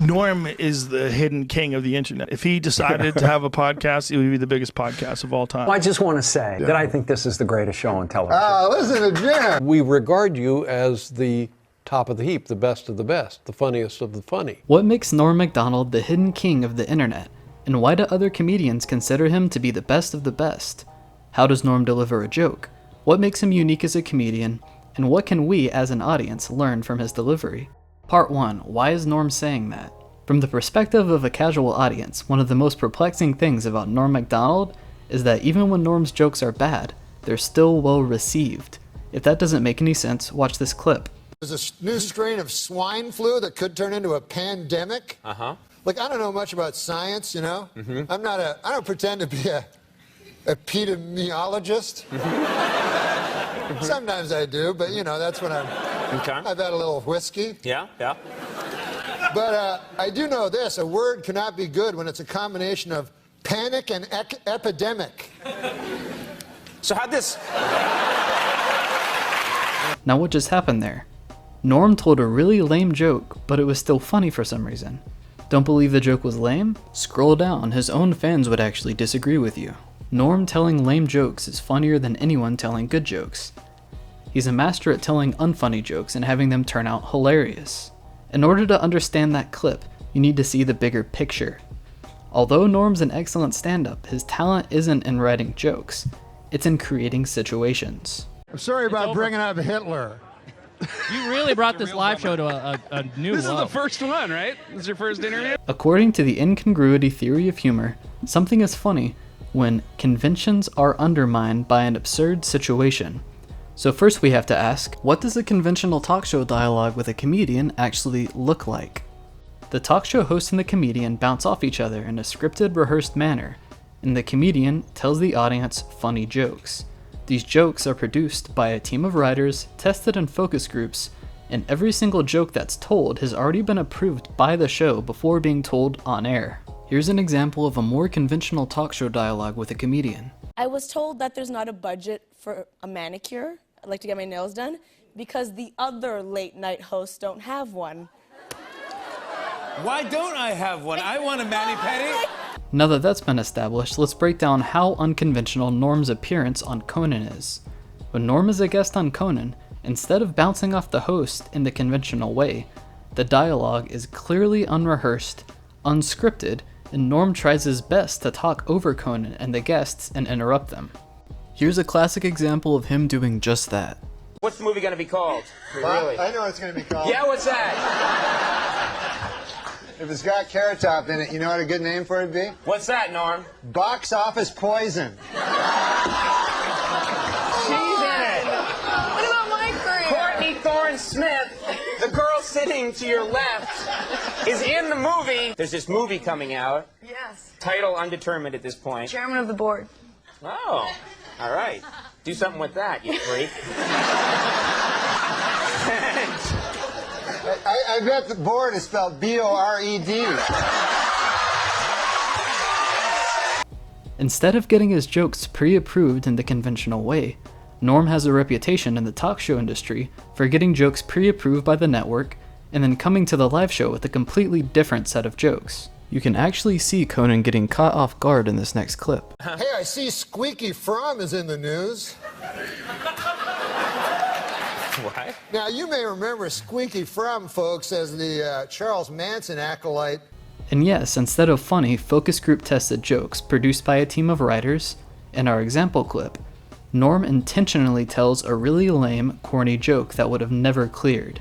Norm is the hidden king of the internet. If he decided to have a podcast, it would be the biggest podcast of all time. Well, I just want to say that I think this is the greatest show on television. Listen to Jim. We regard you as the top of the heap, the best of the best, the funniest of the funny. What makes Norm Macdonald the hidden king of the internet? And why do other comedians consider him to be the best of the best? How does Norm deliver a joke? What makes him unique as a comedian? And what can we, as an audience, learn from his delivery? Part 1. Why is Norm saying that? From the perspective of a casual audience, one of the most perplexing things about Norm Macdonald is that even when Norm's jokes are bad, they're still well received. If that doesn't make any sense, watch this clip. There's a new strain of swine flu that could turn into a pandemic. Look, I don't know much about science, you know? I don't pretend to be a epidemiologist. Sometimes I do, but you know, that's when I've had a little whiskey. Yeah. But I do know this, a word cannot be good when it's a combination of panic and epidemic. So how'd this... Now what just happened there? Norm told a really lame joke, but it was still funny for some reason. Don't believe the joke was lame? Scroll down, his own fans would actually disagree with you. Norm telling lame jokes is funnier than anyone telling good jokes. He's a master at telling unfunny jokes and having them turn out hilarious. In order to understand that clip, you need to see the bigger picture. Although Norm's an excellent stand-up, his talent isn't in writing jokes, it's in creating situations. I'm sorry about bringing up Hitler. You really brought this live show to a new This level. is the first one, right? This is your first interview? According to the incongruity theory of humor, something is funny when conventions are undermined by an absurd situation. So first we have to ask, what does a conventional talk show dialogue with a comedian actually look like? The talk show host and the comedian bounce off each other in a scripted, rehearsed manner, and the comedian tells the audience funny jokes. These jokes are produced by a team of writers, tested in focus groups, and every single joke that's told has already been approved by the show before being told on air. Here's an example of a more conventional talk show dialogue with a comedian. I was told that there's not a budget for a manicure. I'd like to get my nails done because the other late night hosts don't have one. Why don't I have one? I want a mani-pedi. Now that that's been established, let's break down how unconventional Norm's appearance on Conan is. When Norm is a guest on Conan, instead of bouncing off the host in the conventional way, the dialogue is clearly unrehearsed, unscripted, and Norm tries his best to talk over Conan and the guests and interrupt them. Here's a classic example of him doing just that. What's the movie gonna be called? Really? I know what it's going to be called. Yeah, what's that? If it's got Carrot Top in it, you know what a good name for it would be? What's that, Norm? Box Office Poison. She's in it. What about my career? Courtney Thorne Smith, the girl sitting to your left, is in the movie. There's this movie coming out. Yes. Title undetermined at this point. Chairman of the board. Oh, all right. Do something with that, you freak. I bet the board is spelled B-O-R-E-D. Instead of getting his jokes pre-approved in the conventional way, Norm has a reputation in the talk show industry for getting jokes pre-approved by the network and then coming to the live show with a completely different set of jokes. You can actually see Conan getting caught off guard in this next clip. Hey, I see Squeaky Fromm is in the news. What? Now, you may remember Squeaky Fromm, folks, as the Charles Manson acolyte. And yes, instead of funny, focus group tested jokes produced by a team of writers, in our example clip, Norm intentionally tells a really lame, corny joke that would have never cleared.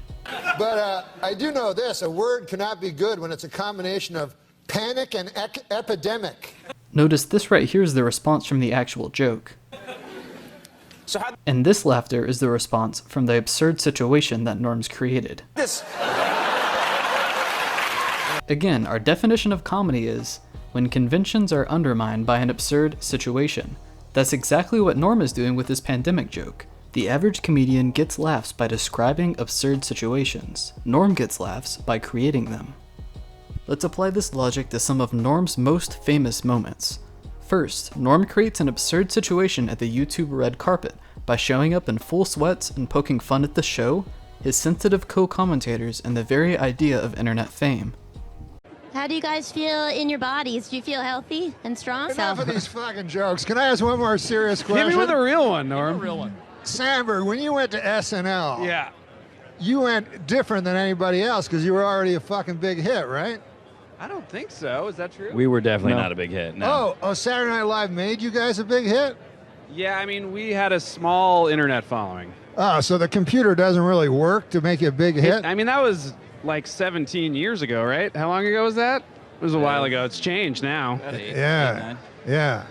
But I do know this, a word cannot be good when it's a combination of panic and epidemic. Notice this right here is the response from the actual joke. So how And this laughter is the response from the absurd situation that Norm's created. this? Again, our definition of comedy is when conventions are undermined by an absurd situation. That's exactly what Norm is doing with his pandemic joke. The average comedian gets laughs by describing absurd situations. Norm gets laughs by creating them. Let's apply this logic to some of Norm's most famous moments. First, Norm creates an absurd situation at the YouTube red carpet by showing up in full sweats and poking fun at the show, his sensitive co-commentators, and the very idea of internet fame. How do you guys feel in your bodies? Do you feel healthy and strong? Enough of these fucking jokes. Can I ask one more serious question? Hit me with a real one, Norm. A real one. Sandberg, when you went to SNL, Yeah. you went different than anybody else because you were already a fucking big hit, right? I don't think so. Is that true? We were definitely not a big hit. No. Oh, Saturday Night Live made you guys a big hit? Yeah, I mean, we had a small internet following. Oh, so the computer doesn't really work to make you a big hit? I mean, that was like 17 years ago, right? How long ago was that? It was a while ago. It's changed now. Yeah. Yeah.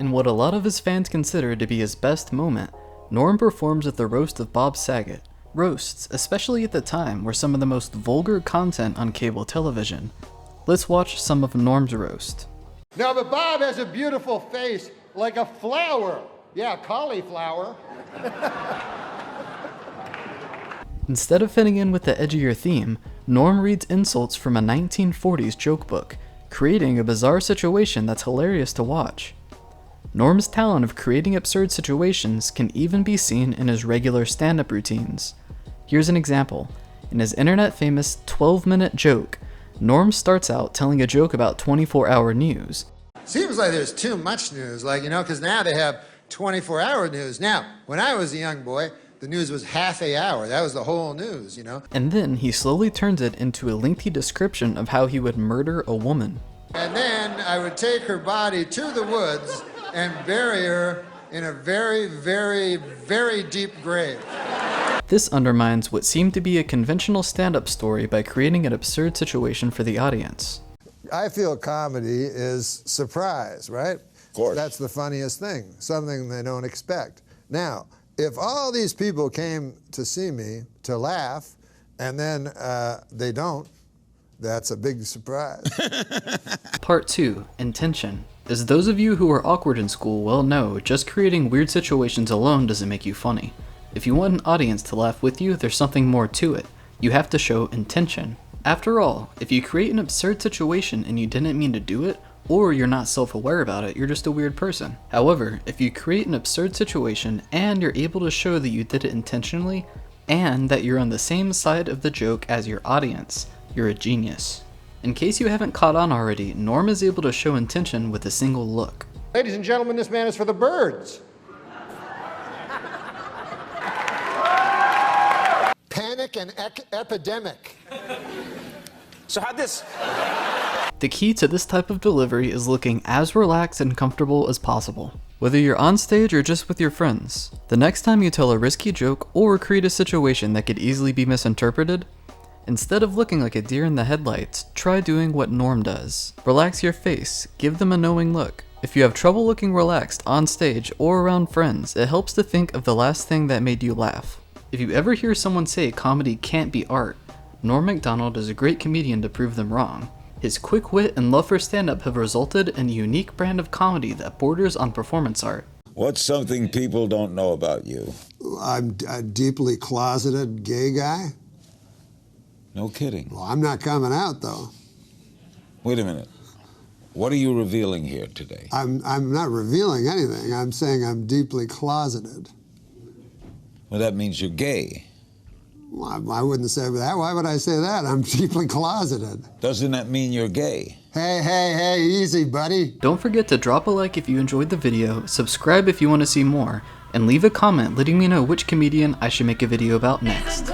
In what a lot of his fans consider to be his best moment, Norm performs at the roast of Bob Saget. Roasts, especially at the time, were some of the most vulgar content on cable television. Let's watch some of Norm's roast. No, but Bob has a beautiful face like a flower. Yeah, cauliflower. Instead of fitting in with the edgier theme, Norm reads insults from a 1940s joke book, creating a bizarre situation that's hilarious to watch. Norm's talent of creating absurd situations can even be seen in his regular stand-up routines. Here's an example. In his internet-famous 12-minute joke, Norm starts out telling a joke about 24-hour news. Seems like there's too much news, because now they have 24-hour news. Now, when I was a young boy, the news was half an hour. That was the whole news, And then he slowly turns it into a lengthy description of how he would murder a woman. And then I would take her body to the woods and bury her in a very, very, very deep grave. This undermines what seemed to be a conventional stand-up story by creating an absurd situation for the audience. I feel comedy is surprise, right? Of course. That's the funniest thing, something they don't expect. Now, if all these people came to see me to laugh, and then they don't, that's a big surprise. Part 2, Intention. As those of you who are awkward in school well know, just creating weird situations alone doesn't make you funny. If you want an audience to laugh with you, there's something more to it. You have to show intention. After all, if you create an absurd situation and you didn't mean to do it, or you're not self-aware about it, you're just a weird person. However, if you create an absurd situation and you're able to show that you did it intentionally, and that you're on the same side of the joke as your audience, you're a genius. In case you haven't caught on already, Norm is able to show intention with a single look. Ladies and gentlemen, this man is for the birds. Panic and epidemic. So how'd this... The key to this type of delivery is looking as relaxed and comfortable as possible. Whether you're on stage or just with your friends, the next time you tell a risky joke or create a situation that could easily be misinterpreted, instead of looking like a deer in the headlights, try doing what Norm does. Relax your face, give them a knowing look. If you have trouble looking relaxed on stage or around friends, it helps to think of the last thing that made you laugh. If you ever hear someone say comedy can't be art, Norm Macdonald is a great comedian to prove them wrong. His quick wit and love for stand-up have resulted in a unique brand of comedy that borders on performance art. What's something people don't know about you? I'm a deeply closeted gay guy. No kidding. Well, I'm not coming out, though. Wait a minute. What are you revealing here today? I'm not revealing anything. I'm saying I'm deeply closeted. Well, that means you're gay. Well, I wouldn't say that. Why would I say that? I'm deeply closeted. Doesn't that mean you're gay? Hey, easy, buddy. Don't forget to drop a like if you enjoyed the video, subscribe if you want to see more, and leave a comment letting me know which comedian I should make a video about next.